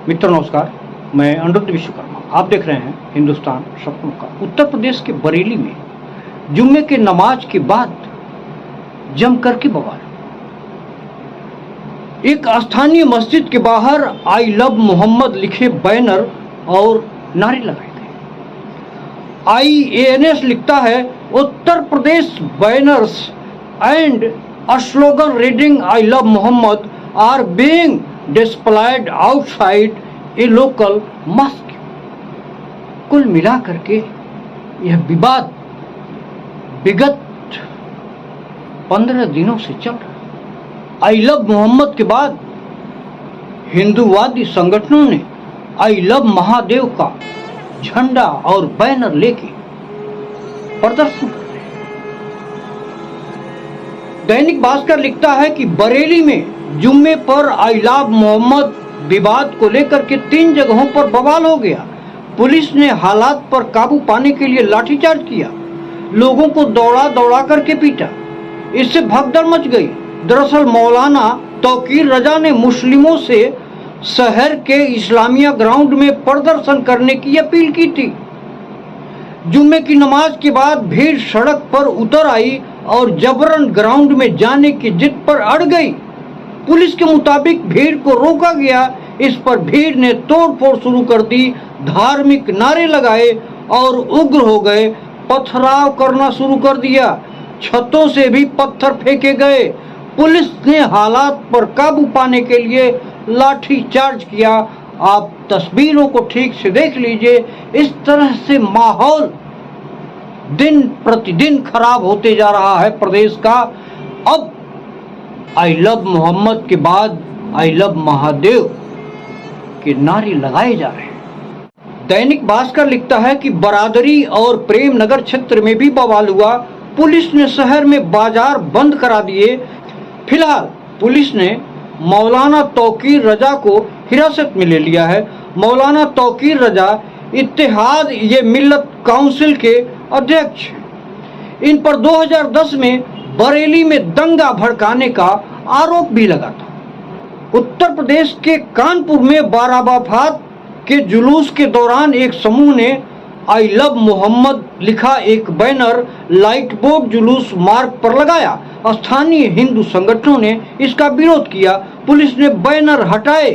मित्रों नमस्कार, मैं अनिरुद्ध विश्वकर्मा। आप देख रहे हैं हिंदुस्तान सपनों का। उत्तर प्रदेश के बरेली में जुम्मे के नमाज के बाद जम करके बवाल। एक स्थानीय मस्जिद के बाहर आई लव मोहम्मद लिखे बैनर और नारे लगाए गए। IANS लिखता है, Uttar Pradesh banners and a slogan reading I love Muhammad are being displayed outside a local mosque। कुल मिला करके यह विवाद विगत 15 दिनों से चल रहा। आई लव मोहम्मद के बाद हिंदूवादी संगठनों ने आई लव महादेव का झंडा और बैनर लेके प्रदर्शन कर रहे हैं। दैनिक भास्कर लिखता है कि बरेली में जुम्मे पर आई लव मोहम्मद विवाद को लेकर के 3 जगहों पर बवाल हो गया। पुलिस ने हालात पर काबू पाने के लिए लाठीचार्ज किया, लोगों को दौड़ा दौड़ा करके पीटा, इससे भगदड़ मच गई। दरअसल मौलाना तौकीर रजा ने मुस्लिमों से शहर के इस्लामिया ग्राउंड में प्रदर्शन करने की अपील की थी। जुम्मे की नमाज के बाद भीड़ सड़क पर उतर आई और जबरन ग्राउंड में जाने की जिद पर अड़ गई। पुलिस के मुताबिक भीड़ को रोका गया। इस पर भीड़ ने तोड़फोड़ शुरू कर दी, धार्मिक नारे लगाए और उग्र हो गए, पथराव करना शुरू कर दिया। छतों से भी पत्थर फेंके गए। पुलिस ने हालात पर काबू पाने के लिए लाठी चार्ज किया। आप तस्वीरों को ठीक से देख लीजिए। इस तरह से माहौल दिन प्रतिदिन खराब होते जा रहा है प्रदेश का। अब आई लव मोहम्मद के बाद आई लव महादेव के नारे लगाए जा रहे हैं। दैनिक भास्कर लिखता है कि बरादरी और प्रेम नगर क्षेत्र में भी बवाल हुआ। पुलिस ने शहर में बाजार बंद करा दिए। फिलहाल पुलिस ने मौलाना तौकीर रजा को हिरासत में ले लिया है। मौलाना तौकीर रजा इत्तेहाद ये मिल्लत काउंसिल के अध्यक्ष हैं। इन पर 2010 में बरेली में दंगा भड़काने का आरोप भी लगा था। उत्तर प्रदेश के कानपुर में बाराबाफात के जुलूस के दौरान एक समूह ने आई लव मोहम्मद लिखा एक बैनर लाइट बोर्ड जुलूस मार्ग पर लगाया। स्थानीय हिंदू संगठनों ने इसका विरोध किया। पुलिस ने बैनर हटाए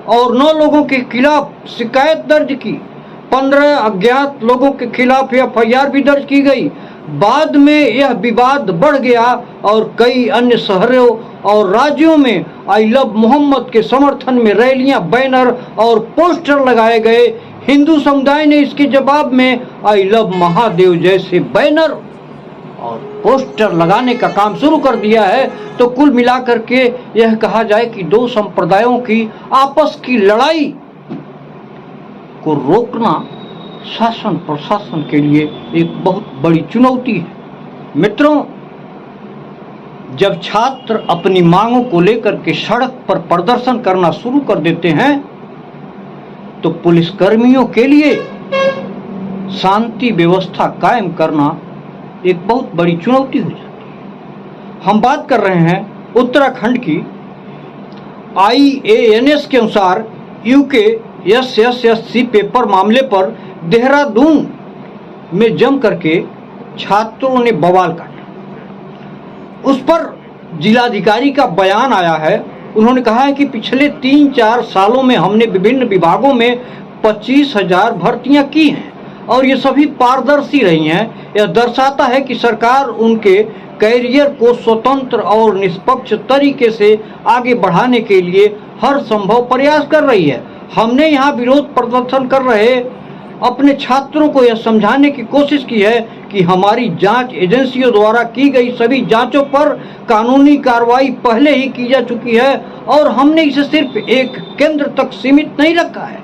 और 9 लोगों के खिलाफ शिकायत दर्ज की। 15 अज्ञात लोगों के खिलाफ FIR भी दर्ज की गई। बाद में यह विवाद बढ़ गया और कई अन्य शहरों और राज्यों में आई लव मोहम्मद के समर्थन में रैलियां, बैनर और पोस्टर लगाए गए। हिंदू समुदाय ने इसके जवाब में आई लव महादेव जैसे बैनर और पोस्टर लगाने का काम शुरू कर दिया है। तो कुल मिलाकर के यह कहा जाए कि 2 संप्रदायों की आपस की लड़ाई को रोकना शासन प्रशासन के लिए एक बहुत बड़ी चुनौती है। मित्रों, जब छात्र अपनी मांगों को लेकर के सड़क पर प्रदर्शन करना शुरू कर देते हैं तो पुलिसकर्मियों के लिए शांति व्यवस्था कायम करना एक बहुत बड़ी चुनौती हो जाती है। हम बात कर रहे हैं उत्तराखंड की। IANS के अनुसार UK SSSC पेपर मामले पर देहरादून में जम करके छात्रों ने बवाल काटा। उस पर जिलाधिकारी का बयान आया है। उन्होंने कहा है कि पिछले 3-4 सालों में हमने विभिन्न विभागों में 25,000 भर्तियां की हैं और ये सभी पारदर्शी रही हैं। यह दर्शाता है कि सरकार उनके कैरियर को स्वतंत्र और निष्पक्ष तरीके से आगे बढ़ाने के लिए हर संभव प्रयास कर रही है। हमने यहाँ विरोध प्रदर्शन कर रहे अपने छात्रों को यह समझाने की कोशिश की है कि हमारी जांच एजेंसियों द्वारा की गई सभी जांचों पर कानूनी कार्रवाई पहले ही की जा चुकी है और हमने इसे सिर्फ एक केंद्र तक सीमित नहीं रखा है।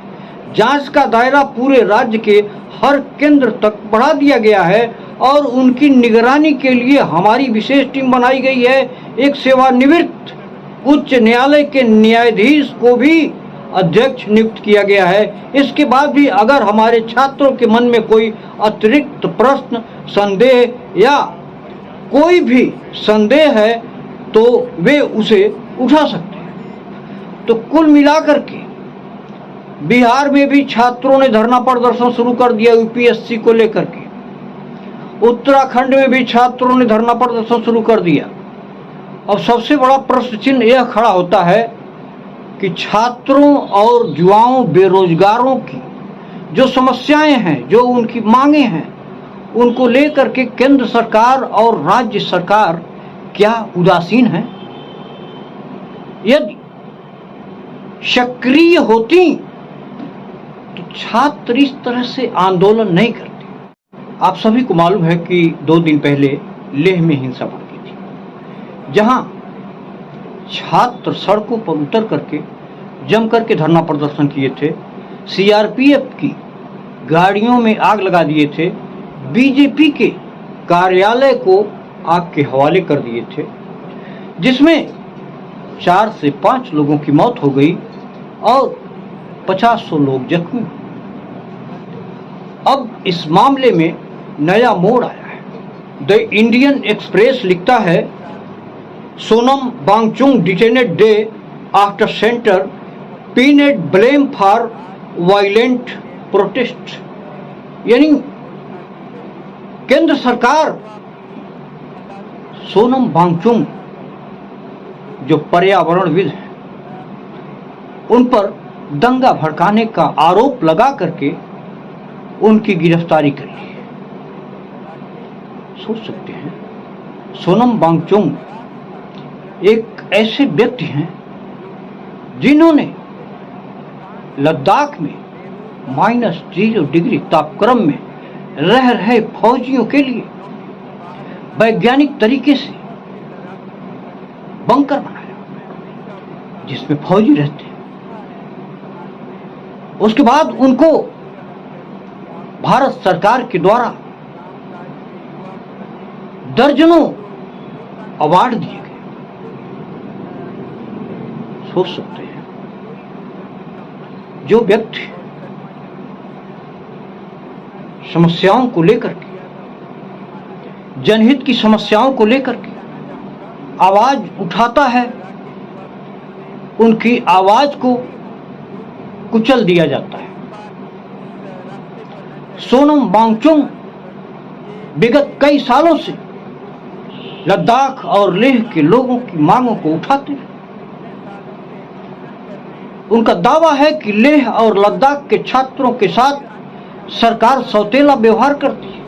जांच का दायरा पूरे राज्य के हर केंद्र तक बढ़ा दिया गया है और उनकी निगरानी के लिए हमारी विशेष टीम बनाई गई है। एक सेवानिवृत्त उच्च न्यायालय के न्यायाधीश को भी अध्यक्ष नियुक्त किया गया है। इसके बाद भी अगर हमारे छात्रों के मन में कोई अतिरिक्त प्रश्न, संदेह या कोई भी संदेह है तो वे उसे उठा सकते हैं। तो कुल मिलाकर के बिहार में भी छात्रों ने धरना प्रदर्शन शुरू कर दिया यूपीएससी को लेकर के। उत्तराखंड में भी छात्रों ने धरना प्रदर्शन शुरू कर दिया। अब सबसे बड़ा प्रश्न चिन्ह यह खड़ा होता है कि छात्रों और युवाओं, बेरोजगारों की जो समस्याएं हैं, जो उनकी मांगे हैं, उनको लेकर के केंद्र सरकार और राज्य सरकार क्या उदासीन है? यदि सक्रिय होती तो छात्र इस तरह से आंदोलन नहीं करते। आप सभी को मालूम है कि 2 दिन पहले लेह में हिंसा भड़की थी, जहां छात्र सड़कों पर उतर करके जम करके धरना प्रदर्शन किए थे, सीआरपीएफ की गाड़ियों में आग लगा दिए थे, बीजेपी के कार्यालय को आग के हवाले कर दिए थे, जिसमें 4 से 5 लोगों की मौत हो गई और 50 लोग जख्मी। अब इस मामले में नया मोड़ आया है। द इंडियन एक्सप्रेस लिखता है, Sonam Wangchuk detained day after centre pinned blame for violent protest. यानी केंद्र सरकार सोनम वांगचुक जो पर्यावरणविद है, उन पर दंगा भड़काने का आरोप लगा करके उनकी गिरफ्तारी करी है। सोच सकते हैं, सोनम वांगचुक एक ऐसे व्यक्ति हैं जिन्होंने लद्दाख में -0 डिग्री तापक्रम में रह रहे फौजियों के लिए वैज्ञानिक तरीके से बंकर बनाया जिसमें फौजी रहते हैं। उसके बाद उनको भारत सरकार के द्वारा दर्जनों अवार्ड दिए गए। सोच सकते हैं, जो व्यक्ति समस्याओं को लेकर के, जनहित की समस्याओं को लेकर के आवाज उठाता है, उनकी आवाज को कुचल दिया जाता है। सोनम वांगचुक विगत कई सालों से लद्दाख और लेह के लोगों की मांगों को उठाते हैं। उनका दावा है कि लेह और लद्दाख के छात्रों के साथ सरकार सौतेला व्यवहार करती है,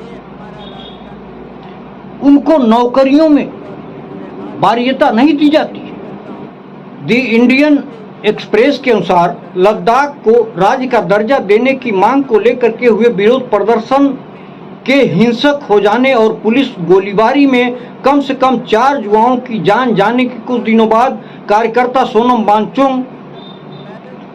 उनको नौकरियों में वरीयता नहीं दी जाती है। द इंडियन एक्सप्रेस के अनुसार लद्दाख को राज्य का दर्जा देने की मांग को लेकर के हुए विरोध प्रदर्शन के हिंसक हो जाने और पुलिस गोलीबारी में कम से कम 4 युवाओं की जान जाने के कुछ दिनों बाद कार्यकर्ता सोनम वांगचुक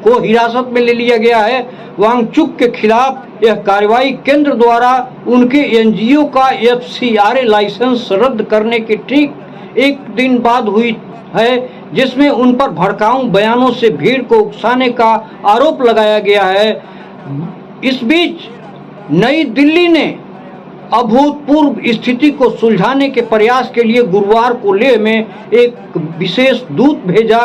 को हिरासत में ले लिया गया है। वांगचुक के खिलाफ यह कार्रवाई केंद्र द्वारा उनके एनजीओ का FCRA लाइसेंस रद्द करने के ठीक 1 दिन बाद हुई है, जिसमें उन पर भड़काऊ बयानों से भीड़ को उकसाने का आरोप लगाया गया है। इस बीच नई दिल्ली ने अभूतपूर्व स्थिति को सुलझाने के प्रयास के लिए गुरुवार को लेह में एक विशेष दूत भेजा।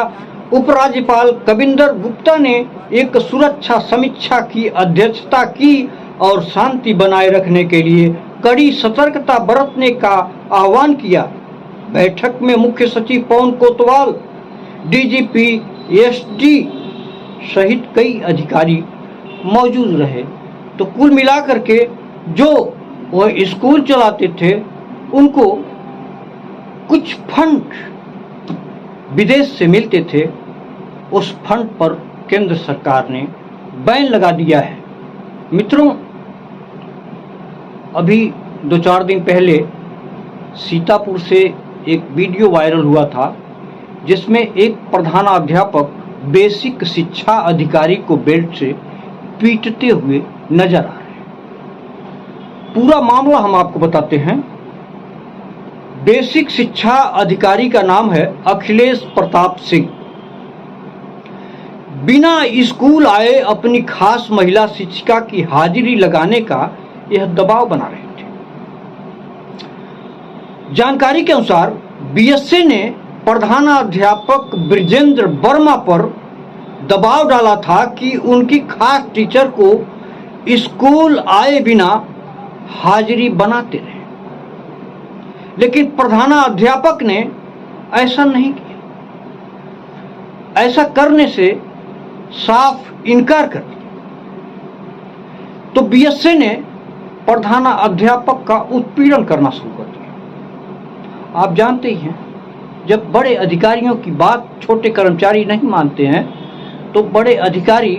उपराज्यपाल कविंदर गुप्ता ने एक सुरक्षा समीक्षा की अध्यक्षता की और शांति बनाए रखने के लिए कड़ी सतर्कता बरतने का आह्वान किया। बैठक में मुख्य सचिव पवन कोतवाल, DGP SD सहित कई अधिकारी मौजूद रहे। तो कुल मिलाकर के जो वह स्कूल चलाते थे, उनको कुछ फंड विदेश से मिलते थे, उस फंड पर केंद्र सरकार ने बैन लगा दिया है। मित्रों, अभी 2-4 दिन पहले सीतापुर से एक वीडियो वायरल हुआ था, जिसमें एक प्रधानाध्यापक बेसिक शिक्षा अधिकारी को बेल्ट से पीटते हुए नजर आ रहे हैं। पूरा मामला हम आपको बताते हैं। बेसिक शिक्षा अधिकारी का नाम है अखिलेश प्रताप सिंह। बिना स्कूल आए अपनी खास महिला शिक्षिका की हाजिरी लगाने का यह दबाव बना रहे थे। जानकारी के अनुसार BSA ने प्रधानाध्यापक ब्रिजेंद्र वर्मा पर दबाव डाला था कि उनकी खास टीचर को स्कूल आए बिना हाजिरी बनाते रहे, लेकिन प्रधानाध्यापक ने ऐसा नहीं किया। ऐसा करने से साफ इनकार कर दिया। तो बीएसए ने प्रधानाध्यापक का उत्पीड़न करना शुरू कर दिया। आप जानते ही हैं, जब बड़े अधिकारियों की बात छोटे कर्मचारी नहीं मानते हैं तो बड़े अधिकारी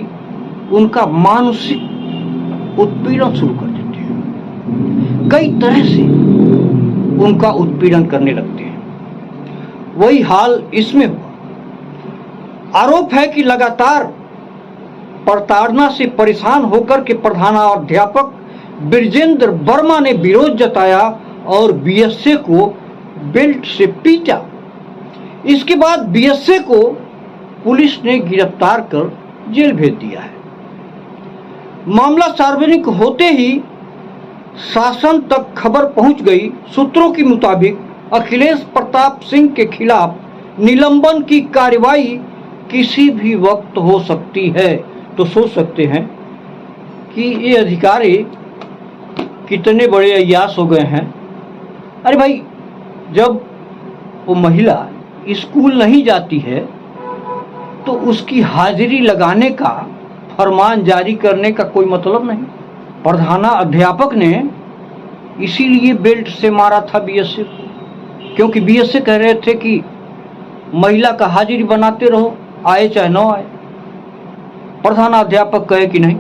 उनका मानसिक उत्पीड़न शुरू कर देते हैं, कई तरह से उनका उत्पीड़न करने लगते हैं। वही हाल इसमें हुआ। आरोप है कि लगातार प्रताड़ना से परेशान होकर के प्रधानाध्यापक ब्रिजेंद्र वर्मा ने विरोध जताया और बीएसए को बेल्ट से पीटा। इसके बाद बीएसए को पुलिस ने गिरफ्तार कर जेल भेज दिया है। मामला सार्वजनिक होते ही शासन तक खबर पहुंच गई। सूत्रों के मुताबिक अखिलेश प्रताप सिंह के खिलाफ निलंबन की कार्रवाई किसी भी वक्त हो सकती है। तो सोच सकते हैं कि ये अधिकारी कितने बड़े अय्याश हो गए हैं। अरे भाई, जब वो महिला स्कूल नहीं जाती है तो उसकी हाजिरी लगाने का फरमान जारी करने का कोई मतलब नहीं। प्रधानाध्यापक ने इसीलिए बेल्ट से मारा था बीएसए को, क्योंकि बीएसए कह रहे थे कि महिला का हाजिरी बनाते रहो, आए चाहे न आए। प्रधानाध्यापक कहे कि नहीं,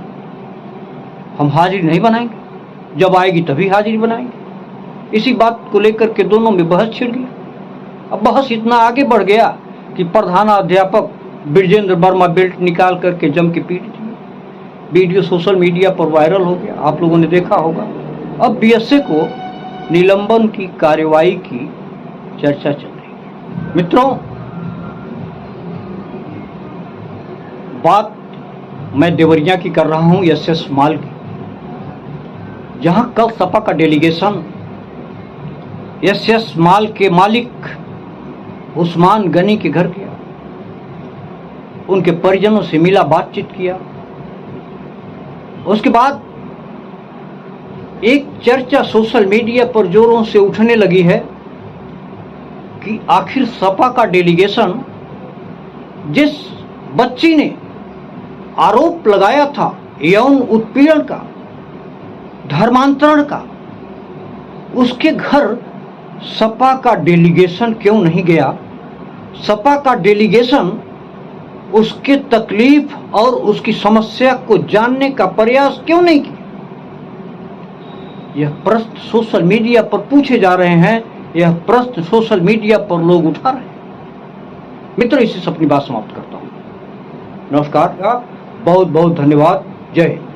हम हाजिरी नहीं बनाएंगे, जब आएगी तभी हाजिरी बनाएंगे। इसी बात को लेकर के दोनों में बहस छिड़ गई। अब बहस इतना आगे बढ़ गया कि प्रधानाध्यापक ब्रिजेंद्र वर्मा बेल्ट निकाल करके जम के पीट दिए। वीडियो सोशल मीडिया पर वायरल हो गया, आप लोगों ने देखा होगा। अब बीएसए को निलंबन की कार्रवाई की चर्चा चल रही है। मित्रों, बात मैं देवरिया की कर रहा हूं, एसएस मॉल की, जहां कल सपा का डेलीगेशन एसएस मॉल के मालिक उस्मान गनी के घर गया, उनके परिजनों से मिला, बातचीत किया। उसके बाद एक चर्चा सोशल मीडिया पर जोरों से उठने लगी है कि आखिर सपा का डेलीगेशन जिस बच्ची ने आरोप लगाया था यौन उत्पीड़न का, धर्मांतरण का, उसके घर सपा का डेलीगेशन क्यों नहीं गया? सपा का डेलीगेशन उसके तकलीफ और उसकी समस्या को जानने का प्रयास क्यों नहीं किया? यह प्रश्न सोशल मीडिया पर पूछे जा रहे हैं, यह प्रश्न सोशल मीडिया पर लोग उठा रहे हैं। मित्रों, इसी से अपनी बात समाप्त करता हूं। नमस्कार, बहुत बहुत धन्यवाद। जय हिंद।